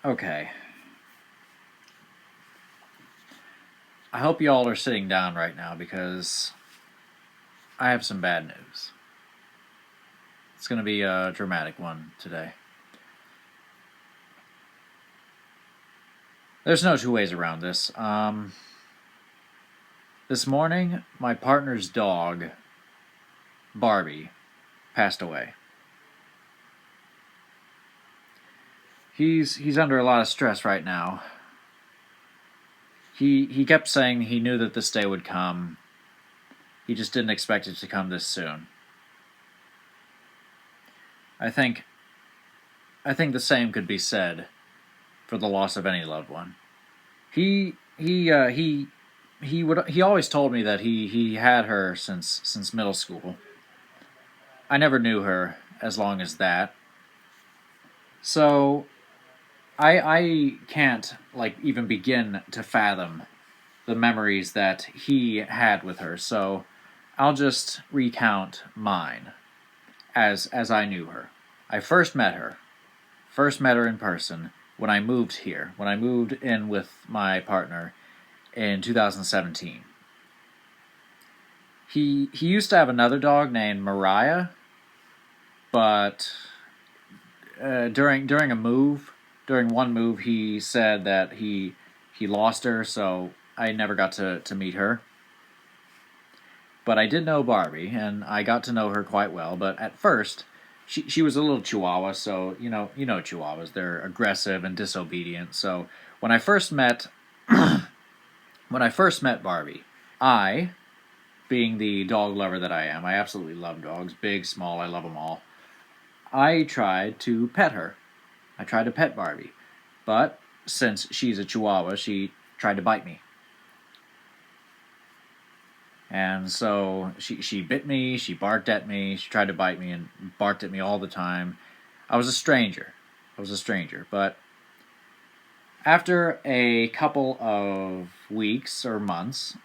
Okay. I hope y'all are sitting down right now because I have some bad news. It's going to be a dramatic one today. There's no two ways around this. This morning, my partner's dog, Barbie, passed away. He's under a lot of stress right now. He kept saying he knew that this day would come. He just didn't expect it to come this soon. I think I think the same could be said for the loss of any loved one. He he uh, he he always told me that he had her since middle school. I never knew her as long as that. So I can't like even begin to fathom the memories that he had with her. So I'll just recount mine as I knew her. I first met her in person when I moved here, when I moved in with my partner in 2017. He used to have another dog named Mariah, but during a move, during one move, he said that he lost her, so I never got to meet her. But I did know Barbie, and I got to know her quite well. But at first, she was a little Chihuahua, so you know Chihuahuas, they're aggressive and disobedient. So when I first met when I first met Barbie, I, being the dog lover that I am, I absolutely love dogs, big, small, I love them all. I tried to pet her. I tried to pet Barbie, but since she's a Chihuahua, she tried to bite me. And so she bit me, she barked at me, she tried to bite me and barked at me all the time. I was a stranger. I was a stranger. But after a couple of weeks or months,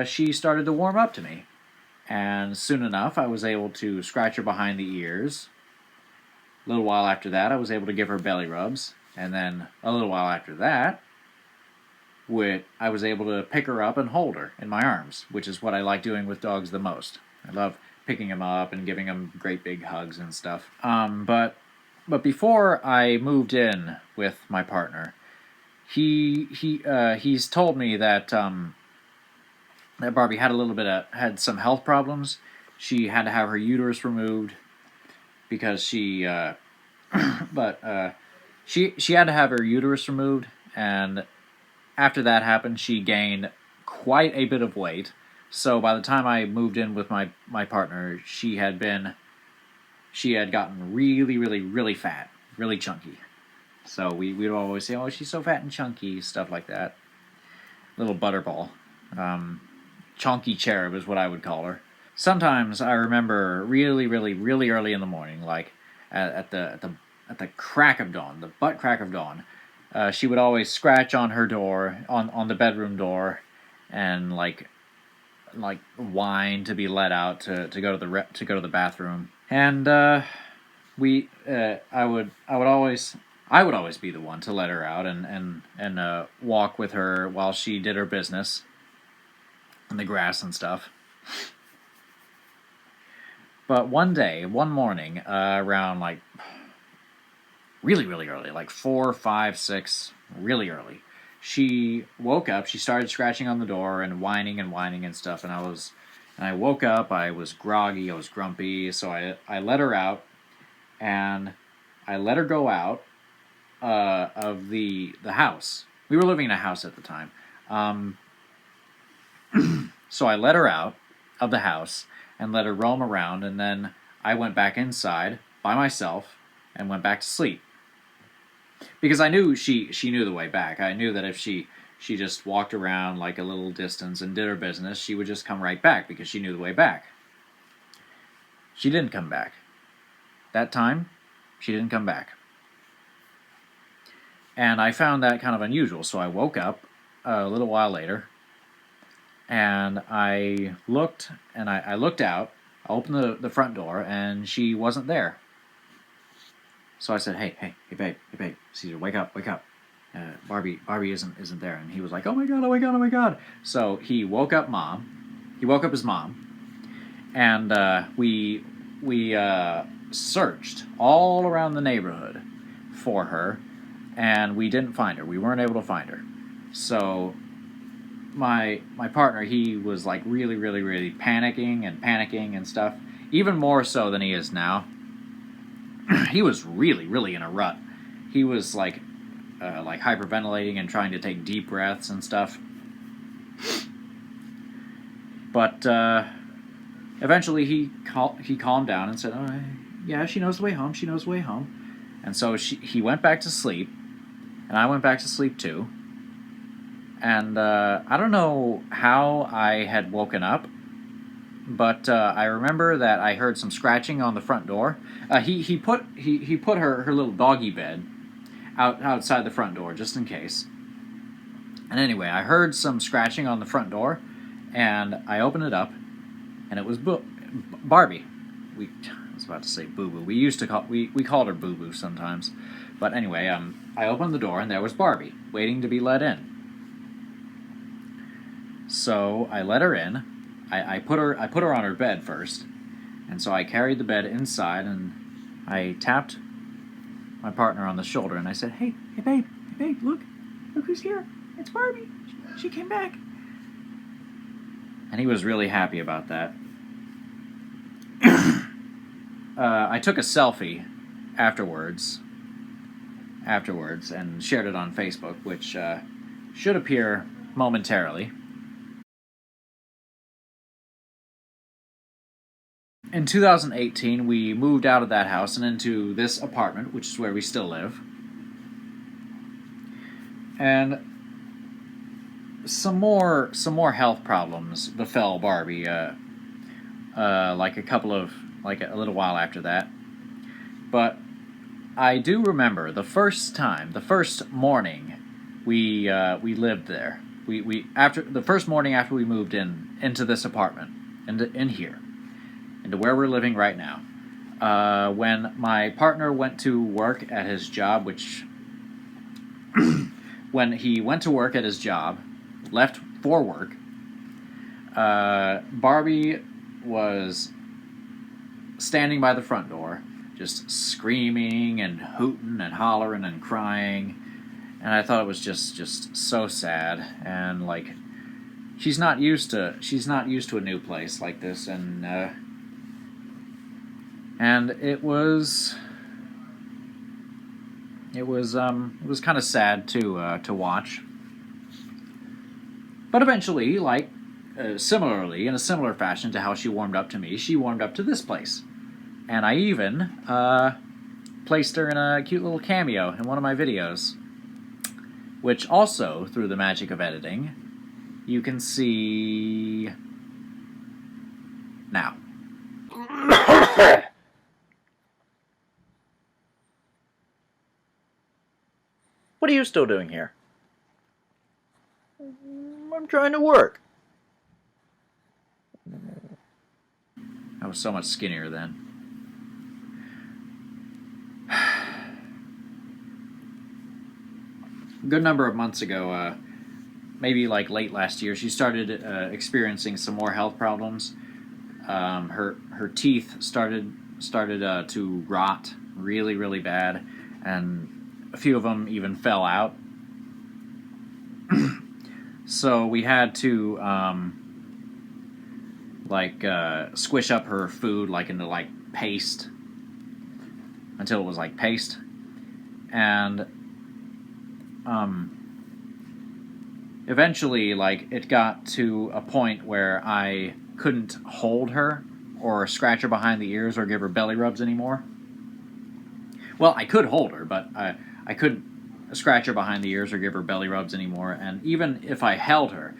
she started to warm up to me. And soon enough, I was able to scratch her behind the ears. A little while after that, I was able to give her belly rubs. And then a little while after that, I was able to pick her up and hold her in my arms, which is what I like doing with dogs the most. I love picking them up and giving them great big hugs and stuff. But before I moved in with my partner, he's told me that that Barbie had some health problems. She had to have her uterus removed because she had to have her uterus removed, and after that happened, she gained quite a bit of weight. So by the time I moved in with my partner, she had gotten really, really, really fat, really chunky. So we would always say, "Oh, she's so fat and chunky," stuff like that. Little butterball, um, chunky cherub is what I would call her. Sometimes I remember really, really, really early in the morning, like at the crack of dawn, the butt crack of dawn. She would always scratch on her door, on the bedroom door, and like whine to be let out to go to to go to the bathroom. And we I would always be the one to let her out and walk with her while she did her business in the grass and stuff. But one morning, around like really, really early, like 4, 5, 6, really early. She woke up. She started scratching on the door and whining and stuff. And I woke up. I was groggy. I was grumpy. So I let her out, and I let her go out of the house. We were living in a house at the time. Um, so I let her out of the house and let her roam around, and then I went back inside by myself and went back to sleep because I knew she knew the way back. I knew that if she just walked around like a little distance and did her business, she would just come right back because she knew the way back. She didn't come back. That time, she didn't come back. And I found that kind of unusual, so I woke up a little while later and I looked out, I opened the front door and she wasn't there. So I said, hey, babe, Caesar, wake up, wake up. Barbie isn't there. And he was like, oh my god, oh my god, oh my god. So he woke up his mom, and we searched all around the neighborhood for her, and we didn't find her. We weren't able to find her. So my partner, he was like really, really, really panicking and stuff, even more so than he is now. He was really, really in a rut. He was like hyperventilating and trying to take deep breaths and stuff. But eventually he calmed down and said, oh, yeah, she knows the way home. She knows the way home. And so he went back to sleep, and I went back to sleep too. And I don't know how I had woken up, but I remember that I heard some scratching on the front door. He put her little doggy bed outside the front door just in case. And anyway, I heard some scratching on the front door, and I opened it up, and it was Barbie. I was about to say Boo Boo. We called her Boo Boo sometimes, but anyway, I opened the door, and there was Barbie waiting to be let in. So I let her in. I put her on her bed first, and so I carried the bed inside, and I tapped my partner on the shoulder, and I said, hey babe, look who's here. It's Barbie. She came back. And he was really happy about that. I took a selfie afterwards and shared it on Facebook, which should appear momentarily. In 2018, we moved out of that house and into this apartment, which is where we still live. And some more health problems befell Barbie. A little while after that. But I do remember the first morning we lived there. After the first morning after we moved into this apartment, into where we're living right now. When my partner went to work at his job, when he went to work at his job, left for work, Barbie was standing by the front door, just screaming and hooting and hollering and crying, and I thought it was just so sad. And like, she's not used to a new place like this, and it was kind of sad to watch. But eventually, similarly, in a similar fashion to how she warmed up to me, she warmed up to this place. And I even placed her in a cute little cameo in one of my videos, which also, through the magic of editing, you can see now. What are you still doing here? I'm trying to work. I was so much skinnier then. A good number of months ago, maybe like late last year, she started experiencing some more health problems. Her teeth started to rot really, really bad, and a few of them even fell out. So we had to squish up her food into paste until it was like paste. And eventually it got to a point where I couldn't hold her or scratch her behind the ears or give her belly rubs anymore. Well, I could hold her, but I couldn't scratch her behind the ears or give her belly rubs anymore. And even if I held her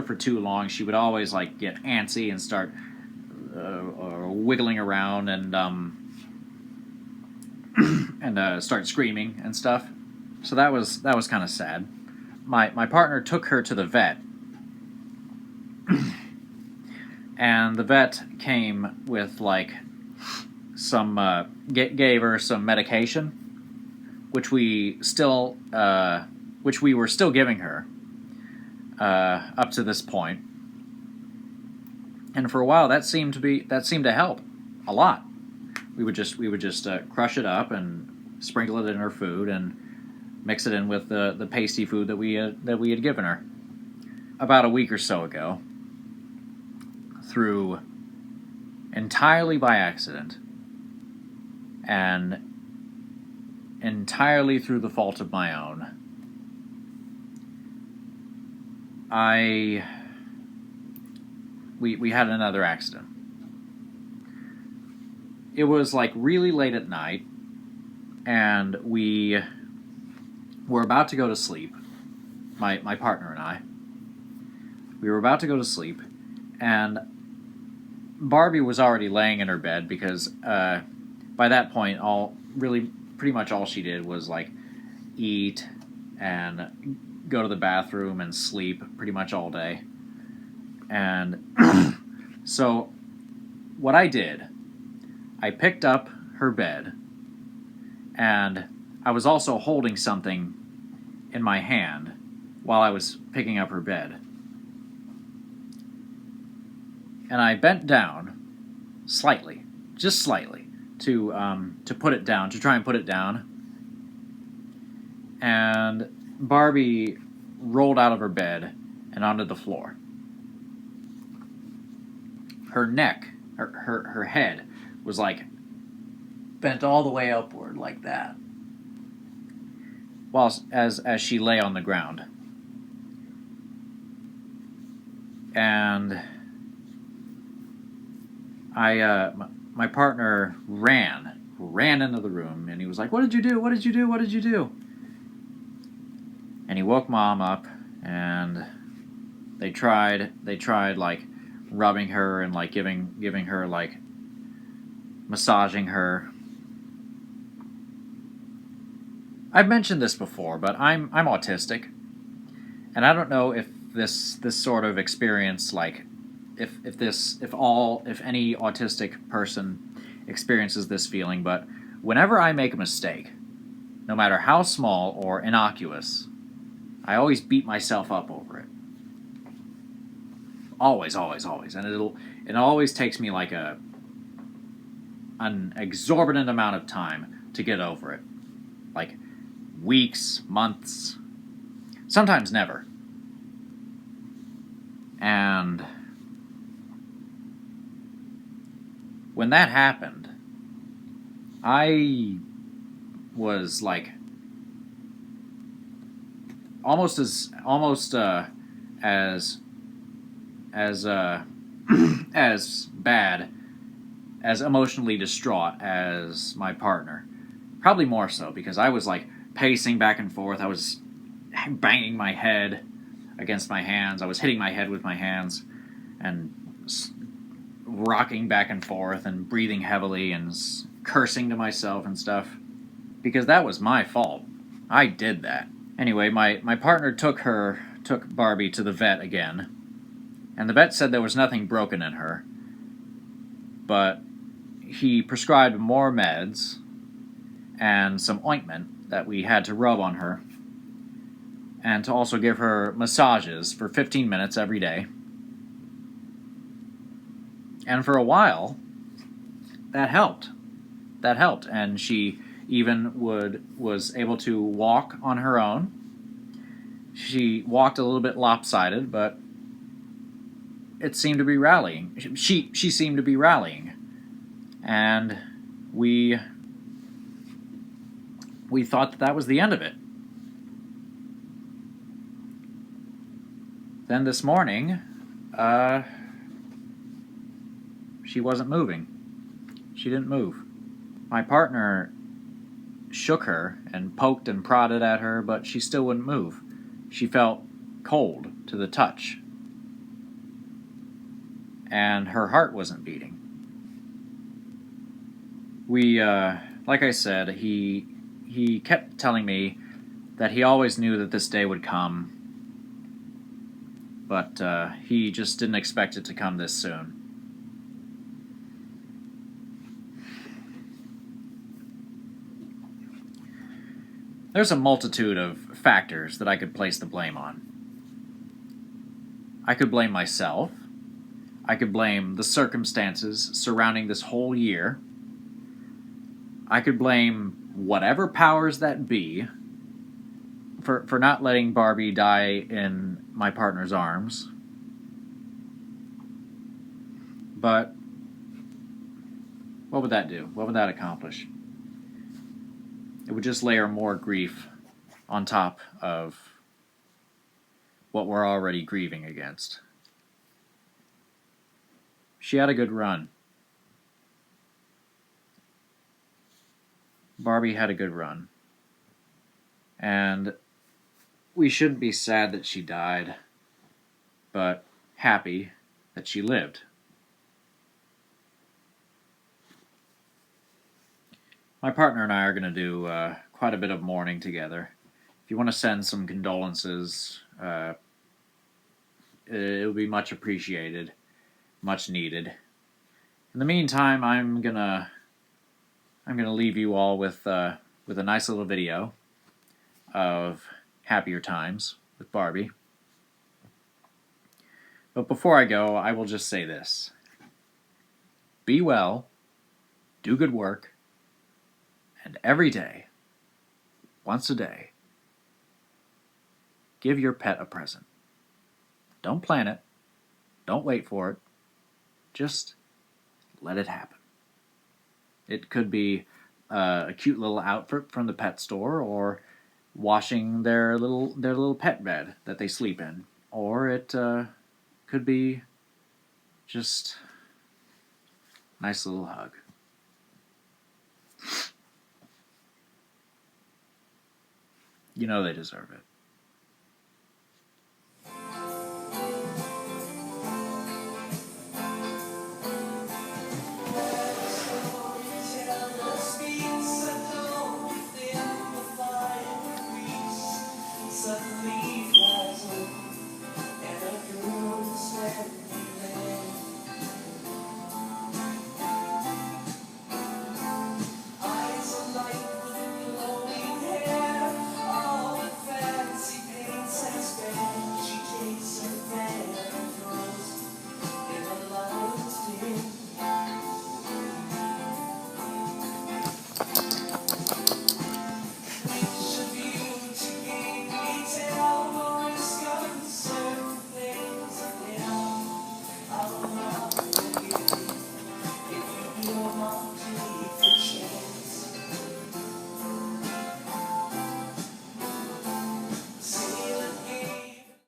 for too long, she would always get antsy and start wiggling around and start screaming and stuff. So that was kind of sad. My partner took her to the vet, and the vet came with some gave her some medication, which we still which we were still giving her up to this point. And for a while, that seemed to help a lot. We would just crush it up and sprinkle it in her food and mix it in with the pasty food that we had given her. About a week or so ago, through entirely by accident and entirely through the fault of my own, we had another accident. It was like really late at night, and we were about to go to sleep. My partner and I. We were about to go to sleep, and Barbie was already laying in her bed because by that point, pretty much all she did was like eat and go to the bathroom and sleep pretty much all day. And so what I did, I picked up her bed, and I was also holding something in my hand while I was picking up her bed. And I bent down slightly, just slightly, to put it down, to try and put it down. And Barbie rolled out of her bed and onto the floor. Her neck, her head, was like bent all the way upward like that, whilst as she lay on the ground. And my partner ran into the room, and he was like, "What did you do? What did you do? What did you do?" And he woke Mom up, and they tried like rubbing her and like giving her like massaging her. I've mentioned this before, but I'm autistic, and I don't know if this sort of experience, like if any autistic person experiences this feeling, but whenever I make a mistake, no matter how small or innocuous, I always beat myself up over it. Always, and it always takes me like an exorbitant amount of time to get over it, like weeks, months, sometimes never. And when that happened, I was like almost as as bad, as emotionally distraught as my partner. Probably more so, because I was like pacing back and forth. I was banging my head against my hands. I was hitting my head with my hands and rocking back and forth and breathing heavily and cursing to myself and stuff, because that was my fault. I did that. Anyway, my partner took Barbie to the vet again, and the vet said there was nothing broken in her, but he prescribed more meds and some ointment that we had to rub on her, and to also give her massages for 15 minutes every day. And for a while, that helped. And she even was able to walk on her own. She walked a little bit lopsided, but it seemed to be rallying. She seemed to be rallying. And we thought that was the end of it. Then this morning, she wasn't moving. She didn't move. My partner shook her and poked and prodded at her, but she still wouldn't move. She felt cold to the touch. And her heart wasn't beating. Like I said, he kept telling me that he always knew that this day would come, but he just didn't expect it to come this soon. There's a multitude of factors that I could place the blame on. I could blame myself. I could blame the circumstances surrounding this whole year. I could blame whatever powers that be for not letting Barbie die in my partner's arms. But what would that do? What would that accomplish? It would just layer more grief on top of what we're already grieving against. She had a good run. Barbie had a good run. And we shouldn't be sad that she died, but happy that she lived. My partner and I are going to do quite a bit of mourning together. If you want to send some condolences, it will be much appreciated, much needed. In the meantime, I'm gonna leave you all with a nice little video of happier times with Barbie. But before I go, I will just say this: be well, do good work, and every day, once a day, give your pet a present. Don't plan it. Don't wait for it. Just let it happen. It could be a cute little outfit from the pet store, or washing their little pet bed that they sleep in, or it could be just a nice little hug. You know they deserve it.